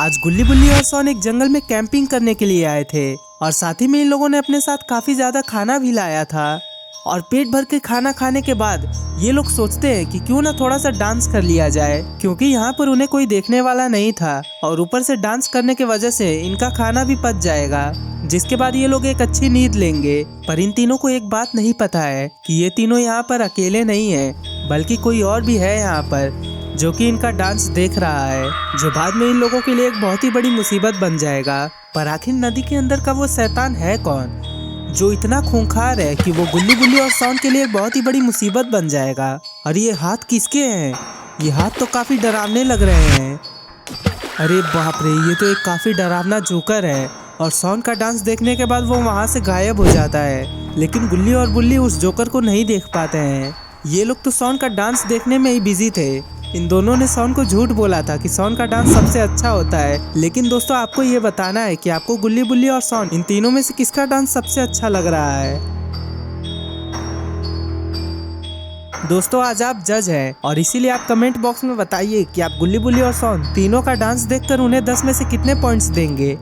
आज गुल्ली बुल्ली और सोन एक जंगल में कैंपिंग करने के लिए आए थे और साथ ही में इन लोगों ने अपने साथ काफी ज्यादा खाना भी लाया था। और पेट भर के खाना खाने के बाद ये लोग सोचते हैं कि क्यों ना थोड़ा सा डांस कर लिया जाए, क्योंकि यहाँ पर उन्हें कोई देखने वाला नहीं था और ऊपर से डांस करने की वजह से इनका खाना भी पच जाएगा, जिसके बाद ये लोग एक अच्छी नींद लेंगे। पर इन तीनों को एक बात नहीं पता है कि ये तीनों यहाँ पर अकेले नहीं है, बल्कि कोई और भी है यहाँ पर जो कि इनका डांस देख रहा है, जो बाद में इन लोगों के लिए एक बहुत ही बड़ी मुसीबत बन जाएगा। पर आखिर नदी के अंदर का वो शैतान है कौन जो इतना खूंखार है कि वो गुल्ली बुल्ली और सोन के लिए एक बहुत ही बड़ी मुसीबत बन जाएगा। और ये हाथ किसके हैं? ये हाथ तो काफी डरावने लग रहे हैं। अरे बाप रे, ये तो एक काफी डरावना जोकर है। और सोन का डांस देखने के बाद वो वहाँ से गायब हो जाता है, लेकिन गुल्ली और बुल्ली उस जोकर को नहीं देख पाते हैं। ये लोग तो सोन का डांस देखने में ही बिजी थे। इन दोनों ने सोन को झूठ बोला था कि सोन का डांस सबसे अच्छा होता है, लेकिन दोस्तों आपको ये बताना है कि आपको गुल्ली बुल्ली और सोन इन तीनों में से किसका डांस सबसे अच्छा लग रहा है। दोस्तों आज आप जज हैं और इसीलिए आप कमेंट बॉक्स में बताइए कि आप गुल्ली बुल्ली और सोन तीनों का डांस देखकर उन्हें 10 में से कितने पॉइंट्स देंगे।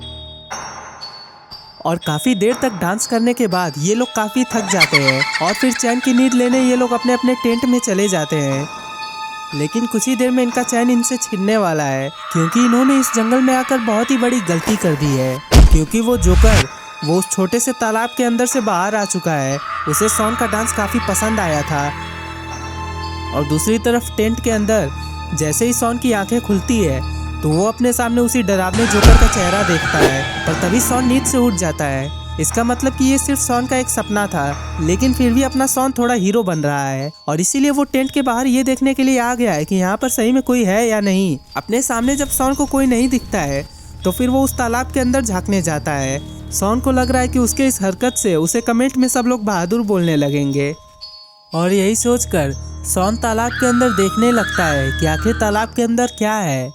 और काफी देर तक डांस करने के बाद ये लोग काफी थक जाते हैं और फिर चैन की नींद लेने ये लोग अपने अपने टेंट में चले जाते हैं। लेकिन कुछ ही देर में इनका चैन इनसे छिनने वाला है, क्योंकि इन्होंने इस जंगल में आकर बहुत ही बड़ी गलती कर दी है। क्योंकि वो जोकर वो उस छोटे से तालाब के अंदर से बाहर आ चुका है। उसे सोन का डांस काफी पसंद आया था। और दूसरी तरफ टेंट के अंदर जैसे ही सोन की आंखें खुलती है तो वो अपने सामने उसी डरावने जोकर का चेहरा देखता है। पर तभी सोन नींद से उठ जाता है। इसका मतलब कि ये सिर्फ सोन का एक सपना था, लेकिन फिर भी अपना सोन थोड़ा हीरो बन रहा है और इसीलिए वो टेंट के बाहर ये देखने के लिए आ गया है कि यहाँ पर सही में कोई है या नहीं। अपने सामने जब सोन को कोई नहीं दिखता है तो फिर वो उस तालाब के अंदर झांकने जाता है। सोन को लग रहा है कि उसके इस हरकत से उसे कमेंट में सब लोग बहादुर बोलने लगेंगे और यही सोचकर सोन तालाब के अंदर देखने लगता है कि आखिर तालाब के अंदर क्या है।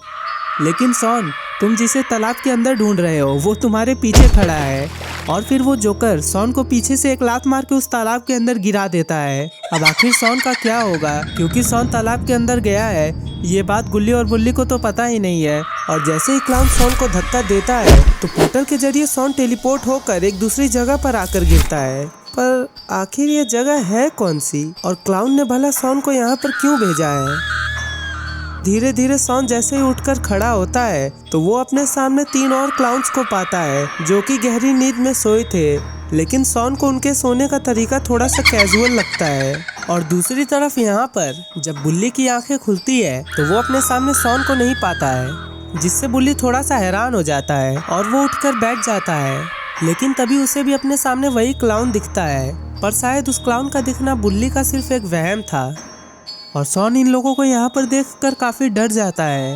लेकिन सोन, तुम जिसे तालाब के अंदर ढूंढ रहे हो वो तुम्हारे पीछे खड़ा है। और फिर वो जोकर सोन को पीछे से एक लात मार के उस तालाब के अंदर गिरा देता है। अब आखिर सोन का क्या होगा, क्योंकि सोन तालाब के अंदर गया है ये बात गुल्ली और बुल्ली को तो पता ही नहीं है। और जैसे ही क्लाउन सोन को धक्का देता है तो पोर्टल के जरिए सोन टेलीपोर्ट होकर एक दूसरी जगह पर आकर गिरता है। पर आखिर ये जगह है कौन सी और क्लाउन ने भला सोन को यहाँ पर क्यों भेजा है? धीरे धीरे सोन जैसे ही उठकर खड़ा होता है तो वो अपने सामने 3 और क्लाउन्स को पाता है जो कि गहरी नींद में सोए थे। लेकिन सोन को उनके सोने का तरीका थोड़ा सा कैजुअल लगता है। और दूसरी तरफ यहाँ पर जब बुल्ली की आंखें खुलती है तो वो अपने सामने सोन को नहीं पाता है, जिससे बुल्ली थोड़ा सा हैरान हो जाता है और वो उठकर बैठ जाता है। लेकिन तभी उसे भी अपने सामने वही क्लाउन दिखता है, पर शायद उस क्लाउन का दिखना बुल्ली का सिर्फ एक वहम था। और सोन इन लोगों को यहाँ पर देखकर काफ़ी डर जाता है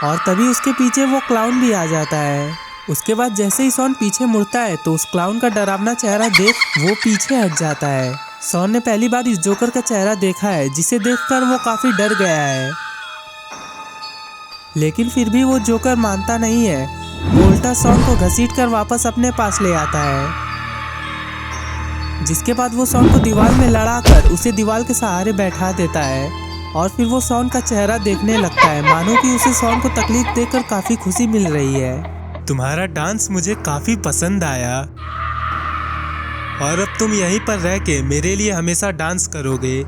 और तभी उसके पीछे वो क्लाउन भी आ जाता है। उसके बाद जैसे ही सोन पीछे मुड़ता है तो उस क्लाउन का डरावना चेहरा देख वो पीछे हट जाता है। सोन ने पहली बार इस जोकर का चेहरा देखा है, जिसे देखकर वो काफ़ी डर गया है। लेकिन फिर भी वो जोकर मानता नहीं है। वो उल्टा सोन को घसीटकर वापस अपने पास ले आता है, जिसके बाद वो सोन को दीवार में लड़ाकर उसे दीवार के सहारे बैठा देता है। और फिर वो सोन का चेहरा देखने लगता है, मानो कि उसे सोन को तकलीफ देकर काफी खुशी मिल रही है। तुम्हारा डांस मुझे काफी पसंद आया और अब तुम यहीं पर रह के मेरे लिए हमेशा डांस करोगे।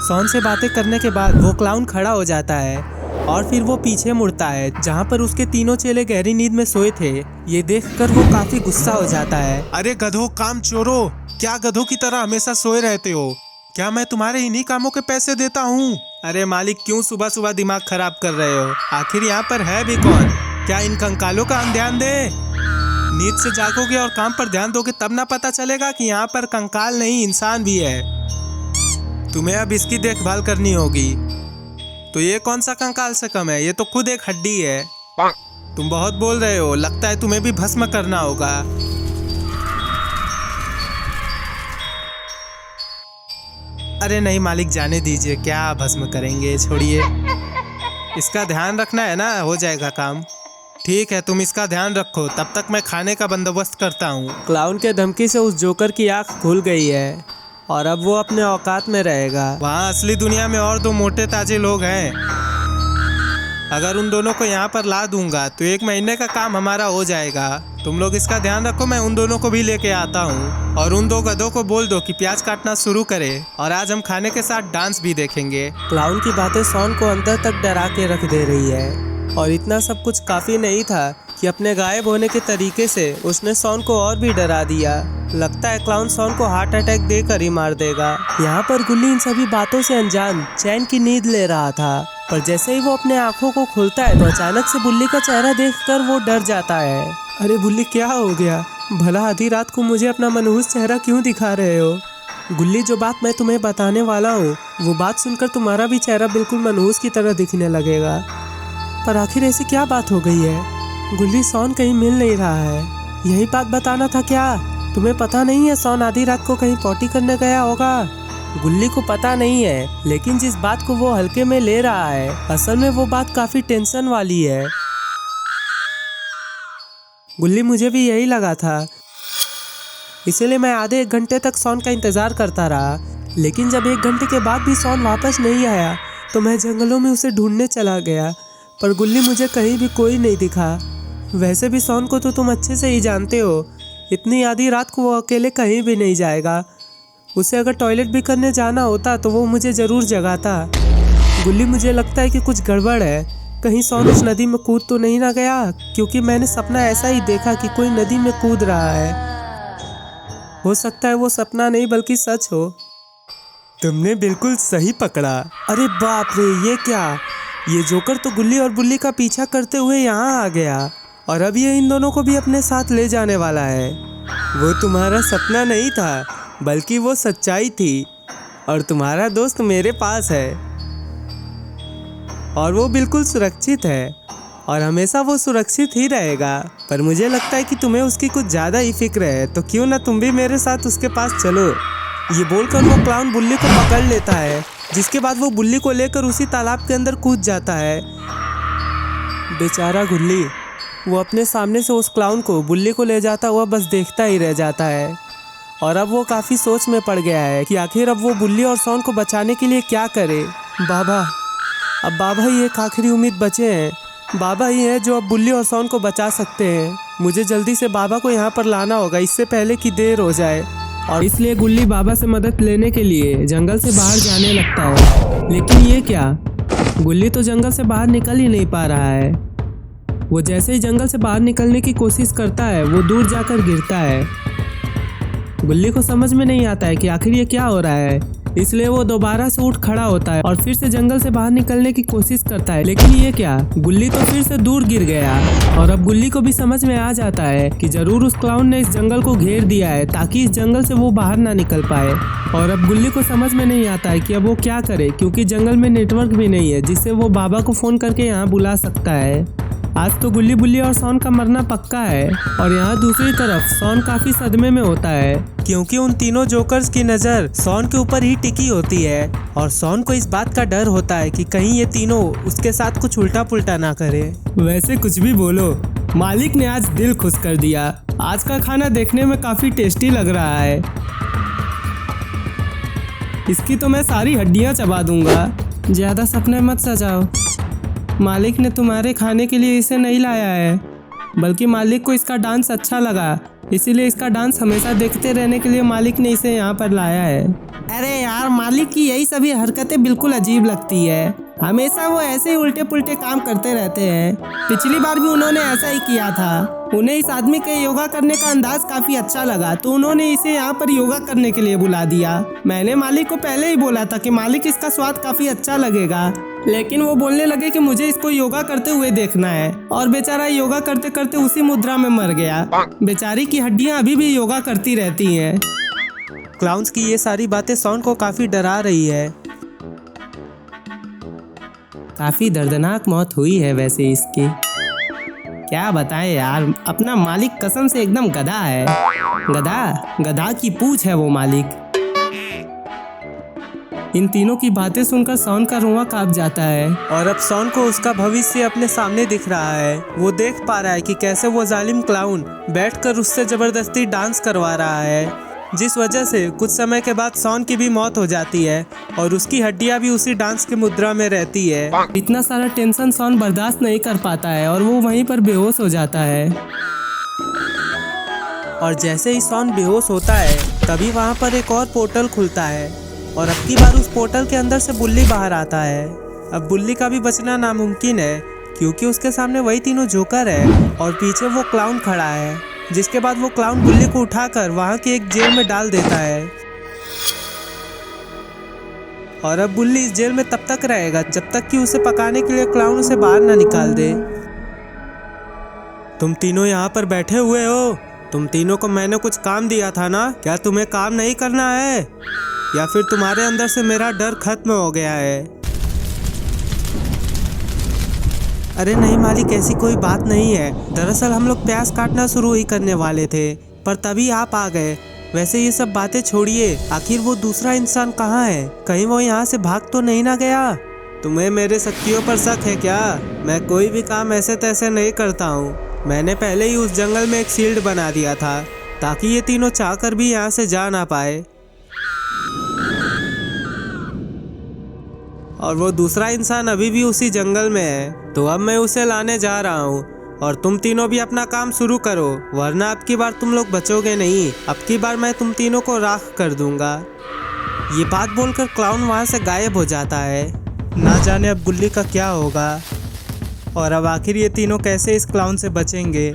सोन से बातें करने के बाद वो क्लाउन खड़ा हो जाता है और फिर वो पीछे मुड़ता है जहाँ पर उसके तीनों चेले गहरी नींद में सोए थे। ये देखकर वो काफी गुस्सा हो जाता है। अरे गधों, काम चोरों, क्या गधों की तरह हमेशा सोए रहते हो? क्या मैं तुम्हारे इन्हीं कामों के पैसे देता हूँ? अरे मालिक, क्यों सुबह सुबह दिमाग खराब कर रहे हो? आखिर यहाँ पर है भी कौन? क्या इन कंकालों का हम ध्यान दे? नींद से जागोगे और काम पर ध्यान दोगे तब ना पता चलेगा कि यहाँ पर कंकाल नहीं इंसान भी है। तुम्हें अब इसकी देखभाल करनी होगी। तो ये कौन सा कंकाल से कम है? ये तो खुद एक हड्डी है। तुम बहुत बोल रहे हो, लगता है तुम्हें भी भस्म करना होगा। अरे नहीं मालिक, जाने दीजिए, क्या भस्म करेंगे, छोड़िए। इसका ध्यान रखना है ना, हो जाएगा काम। ठीक है, तुम इसका ध्यान रखो, तब तक मैं खाने का बंदोबस्त करता हूँ। क्लाउन के धमकी से उस जोकर की आंख खुल गई है और अब वो अपने औकात में रहेगा। वहाँ असली दुनिया में और 2 मोटे ताजे लोग हैं। अगर उन दोनों को यहाँ पर ला दूंगा तो 1 महीने का काम हमारा हो जाएगा। तुम लोग इसका ध्यान रखो, मैं उन दोनों को भी लेके आता हूँ। और उन 2 गधों को बोल दो कि प्याज काटना शुरू करे और आज हम खाने के साथ डांस भी देखेंगे। क्लाउन की बातें शॉन को अंदर तक डरा के रख दे रही है। और इतना सब कुछ काफ़ी नहीं था कि अपने गायब होने के तरीके से उसने शॉन को और भी डरा दिया। लगता है क्लाउन शॉन को हार्ट अटैक देकर ही मार देगा। यहाँ पर गुल्ली इन सभी बातों से अनजान चैन की नींद ले रहा था, पर जैसे ही वो अपने आंखों को खोलता है तो अचानक से बुल्ली का चेहरा देखकर वो डर जाता है। अरे बुल्ली, क्या हो गया? भला आधी रात को मुझे अपना मनहूस चेहरा क्यों दिखा रहे हो? गुल्ली, जो बात मैं तुम्हें बताने वाला हूँ वो बात सुनकर तुम्हारा भी चेहरा बिल्कुल मनहूस की तरह दिखने लगेगा। पर आखिर ऐसी क्या बात हो गई है? गुल्ली, शॉन कहीं मिल नहीं रहा है। यही बात बताना था क्या? तुम्हें पता नहीं है शॉन आधी रात को कहीं पॉटी करने गया होगा? गुल्ली को पता नहीं है, लेकिन जिस बात को वो हल्के में ले रहा है असल में वो बात काफी टेंशन वाली है। गुल्ली, मुझे भी यही लगा था, इसलिए मैं आधे 1 घंटे तक शॉन का इंतजार करता रहा। लेकिन जब 1 घंटे के बाद भी शॉन वापस नहीं आया तो मैं जंगलों में उसे ढूंढने चला गया। पर गुल्ली, मुझे कहीं भी कोई नहीं दिखा। वैसे भी शॉन को तो तुम अच्छे से ही जानते हो, इतनी आधी रात को वो अकेले कहीं भी नहीं जाएगा। उसे अगर टॉयलेट भी करने जाना होता तो वो मुझे ज़रूर जगाता। गुल्ली, मुझे लगता है कि कुछ गड़बड़ है। कहीं शॉन उस नदी में कूद तो नहीं ना गया? क्योंकि मैंने सपना ऐसा ही देखा कि कोई नदी में कूद रहा है। हो सकता है वो सपना नहीं बल्कि सच हो। तुमने बिल्कुल सही पकड़ा। अरे बाप रे, ये क्या? ये जोकर तो गुल्ली और बुल्ली का पीछा करते हुए यहाँ आ गया और अब ये इन दोनों को भी अपने साथ ले जाने वाला है। वो तुम्हारा सपना नहीं था बल्कि वो सच्चाई थी और तुम्हारा दोस्त मेरे पास है और वो बिल्कुल सुरक्षित है और हमेशा वो सुरक्षित ही रहेगा। पर मुझे लगता है कि तुम्हें उसकी कुछ ज़्यादा ही फिक्र है, तो क्यों ना तुम भी मेरे साथ उसके पास चलो। ये बोलकर वो क्लाउन बुल्ली को पकड़ लेता है, जिसके बाद वो बुल्ली को लेकर उसी तालाब के अंदर कूद जाता है। बेचारा गुल्ली, वो अपने सामने से उस क्लाउन को बुल्ली को ले जाता हुआ बस देखता ही रह जाता है। और अब वो काफ़ी सोच में पड़ गया है कि आखिर अब वो बुल्ली और शॉन को बचाने के लिए क्या करे। बाबा, अब बाबा ही एक आखिरी उम्मीद बचे हैं। बाबा ही हैं जो अब बुल्ली और शॉन को बचा सकते हैं। मुझे जल्दी से बाबा को यहाँ पर लाना होगा, इससे पहले कि देर हो जाए। और इसलिए गुल्ली बाबा से मदद लेने के लिए जंगल से बाहर जाने लगता है। लेकिन ये क्या, गुल्ली तो जंगल से बाहर निकल ही नहीं पा रहा है। वो जैसे ही जंगल से बाहर निकलने की कोशिश करता है वो दूर जाकर गिरता है। गुल्ली को समझ में नहीं आता है कि आखिर ये क्या हो रहा है, इसलिए वो दोबारा से उठ खड़ा होता है और फिर से जंगल से बाहर निकलने की कोशिश करता है। लेकिन ये क्या, गुल्ली तो फिर से दूर गिर गया। और अब गुल्ली को भी समझ में आ जाता है कि जरूर उस क्लाउन ने इस जंगल को घेर दिया है ताकि इस जंगल से वो बाहर ना निकल पाए। और अब गुल्ली को समझ में नहीं आता है कि अब वो क्या करे, क्योंकि जंगल में नेटवर्क भी नहीं है जिससे वो बाबा को फोन करके यहाँ बुला सकता है। आज तो गुल्ली, बुल्ली और शॉन का मरना पक्का है। और यहाँ दूसरी तरफ शॉन काफी सदमे में होता है, क्योंकि उन तीनों जोकर्स की नज़र शॉन के ऊपर ही टिकी होती है। और शॉन को इस बात का डर होता है कि कहीं ये तीनों उसके साथ कुछ उल्टा पुल्टा ना करे। वैसे कुछ भी बोलो, मालिक ने आज दिल खुश कर दिया। आज का खाना देखने में काफी टेस्टी लग रहा है। इसकी तो मैं सारी हड्डियाँ चबा दूंगा। ज्यादा सपने मत सजाओ, मालिक ने तुम्हारे खाने के लिए इसे नहीं लाया है, बल्कि मालिक को इसका डांस अच्छा लगा, इसीलिए इसका डांस हमेशा देखते रहने के लिए मालिक ने इसे यहाँ पर लाया है। अरे यार, मालिक की यही सभी हरकतें बिल्कुल अजीब लगती है। हमेशा वो ऐसे ही उल्टे पुल्टे काम करते रहते हैं। पिछली बार भी उन्होंने ऐसा ही किया था। उन्हें इस आदमी के योगा करने का अंदाज काफी अच्छा लगा, तो उन्होंने इसे यहाँ पर योगा करने के लिए बुला दिया। मैंने मालिक को पहले ही बोला था कि मालिक, इसका स्वाद काफी अच्छा लगेगा, लेकिन वो बोलने लगे कि मुझे इसको योगा करते हुए देखना है। और बेचारा योगा करते करते उसी मुद्रा में मर गया। बेचारी की हड्डियां अभी भी योगा करती रहती हैं। क्लाउन्स की ये सारी बातें शॉन को काफी डरा रही है। काफी दर्दनाक मौत हुई है वैसे इसकी। क्या बताएं यार, अपना मालिक कसम से एकदम गधा है। गधा की पूंछ है वो मालिक। इन तीनों की बातें सुनकर शॉन का रोंवा कांप जाता है। और अब शॉन को उसका भविष्य अपने सामने दिख रहा है। वो देख पा रहा है कि कैसे वो जालिम क्लाउन बैठकर उससे जबरदस्ती डांस करवा रहा है। जिस वजह से कुछ समय के बाद सॉन की भी मौत हो जाती है और उसकी हड्डियां भी उसी डांस की मुद्रा में रहती है। इतना सारा टेंशन सॉन बर्दाश्त नहीं कर पाता है और वो वहीं पर बेहोश हो जाता है। और जैसे ही सॉन बेहोश होता है तभी वहाँ पर एक और पोर्टल खुलता है और अब की बार उस पोर्टल के अंदर से बुल्ली बाहर आता है। अब बुल्ली का भी बचना नामुमकिन है क्योंकि उसके सामने वही तीनों जोकर है और पीछे वो क्लाउन खड़ा है, जिसके बाद वो क्लाउन बुल्ली को उठाकर वहाँ की एक जेल में डाल देता है। और अब बुल्ली इस जेल में तब तक रहेगा जब तक कि उसे पकाने के लिए क्लाउन उसे बाहर ना निकाल दे। तुम तीनों यहाँ पर बैठे हुए हो, तुम तीनों को मैंने कुछ काम दिया था ना, क्या तुम्हें काम नहीं करना है या फिर तुम्हारे अंदर से मेरा डर खत्म हो गया है? अरे नहीं मालिक, ऐसी कोई बात नहीं है। दरअसल हम लोग प्याज काटना शुरू ही करने वाले थे पर तभी आप आ गए। वैसे ये सब बातें छोड़िए, आखिर वो दूसरा इंसान कहाँ है? कहीं वो यहाँ से भाग तो नहीं ना गया? तुम्हें मेरे शक्तियों पर शक है क्या? मैं कोई भी काम ऐसे तैसे नहीं करता हूँ। मैंने पहले ही उस जंगल में एक शील्ड बना दिया था ताकि ये तीनों चाहकर भी यहाँ से जा ना पाए। और वो दूसरा इंसान अभी भी उसी जंगल में है, तो अब मैं उसे लाने जा रहा हूँ और तुम तीनों भी अपना काम शुरू करो, वरना अब की बार तुम लोग बचोगे नहीं। अब की बार मैं तुम तीनों को राख कर दूंगा। ये बात बोलकर क्लाउन वहाँ से गायब हो जाता है। ना जाने अब गुल्ली का क्या होगा और अब आखिर ये तीनों कैसे इस क्लाउन से बचेंगे।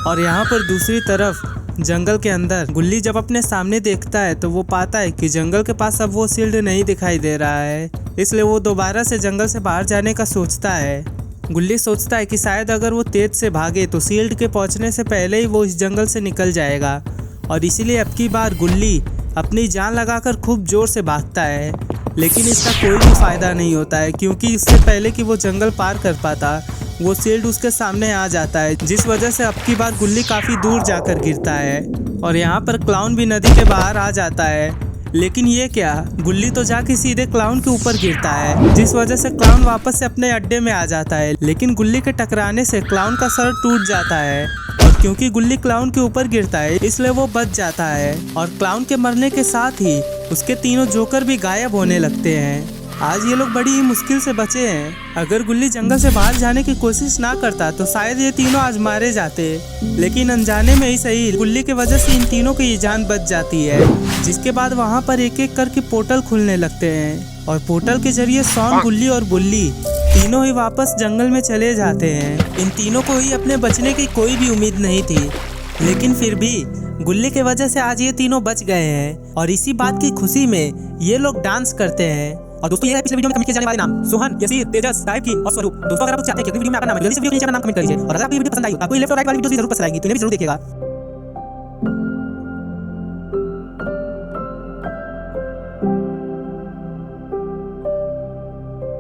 और यहाँ पर दूसरी तरफ जंगल के अंदर गुल्ली जब अपने सामने देखता है तो वो पाता है कि जंगल के पास अब वो शील्ड नहीं दिखाई दे रहा है, इसलिए वो दोबारा से जंगल से बाहर जाने का सोचता है। गुल्ली सोचता है कि शायद अगर वो तेज से भागे तो शील्ड के पहुंचने से पहले ही वो इस जंगल से निकल जाएगा और इसीलिए अब की बार गुल्ली अपनी जान लगाकर खूब जोर से भागता है। लेकिन इसका कोई भी फायदा नहीं होता है क्योंकि इससे पहले कि वो जंगल पार कर पाता वो शील्ड उसके सामने आ जाता है, जिस वजह से अब की बार गुल्ली काफ़ी दूर जाकर गिरता है। और यहाँ पर क्लाउन भी नदी के बाहर आ जाता है, लेकिन ये क्या, गुल्ली तो जाके सीधे क्लाउन के ऊपर गिरता है, जिस वजह से क्लाउन वापस से अपने अड्डे में आ जाता है। लेकिन गुल्ली के टकराने से क्लाउन का सर टूट जाता है और क्योंकि गुल्ली क्लाउन के ऊपर गिरता है इसलिए वो बच जाता है। और क्लाउन के मरने के साथ ही उसके तीनों जोकर भी गायब होने लगते हैं। आज ये लोग बड़ी ही मुश्किल से बचे हैं। अगर गुल्ली जंगल से बाहर जाने की कोशिश ना करता तो शायद ये तीनों आज मारे जाते, लेकिन अनजाने में ही सही गुल्ली की वजह से इन तीनों की ये जान बच जाती है। जिसके बाद वहाँ पर एक एक करके पोर्टल खुलने लगते हैं और पोर्टल के जरिए सॉन, गुल्ली और बुल्ली तीनों ही वापस जंगल में चले जाते हैं। इन तीनों को ही अपने बचने की कोई भी उम्मीद नहीं थी, लेकिन फिर भी गुल्ली के वजह से आज ये तीनों बच गए हैं और इसी बात की खुशी में ये लोग डांस करते हैं। और दोस्तों ये पिछले वीडियो में कमेंट किए जाने वाले नाम सोहन, यसीर, तेजस, साहिब की और स्वरूप। दोस्तों अगर आप चाहते हैं कि वीडियो में आपका नाम है, जल्दी से वीडियो के नीचे अपना नाम कमेंट कर लीजिए और अगर आपको ये वीडियो पसंद आई, आपको लेफ्ट और राइट वाली वीडियो जरूर पसंद आएगी तो इन्हें भी जरूर देखिएगा।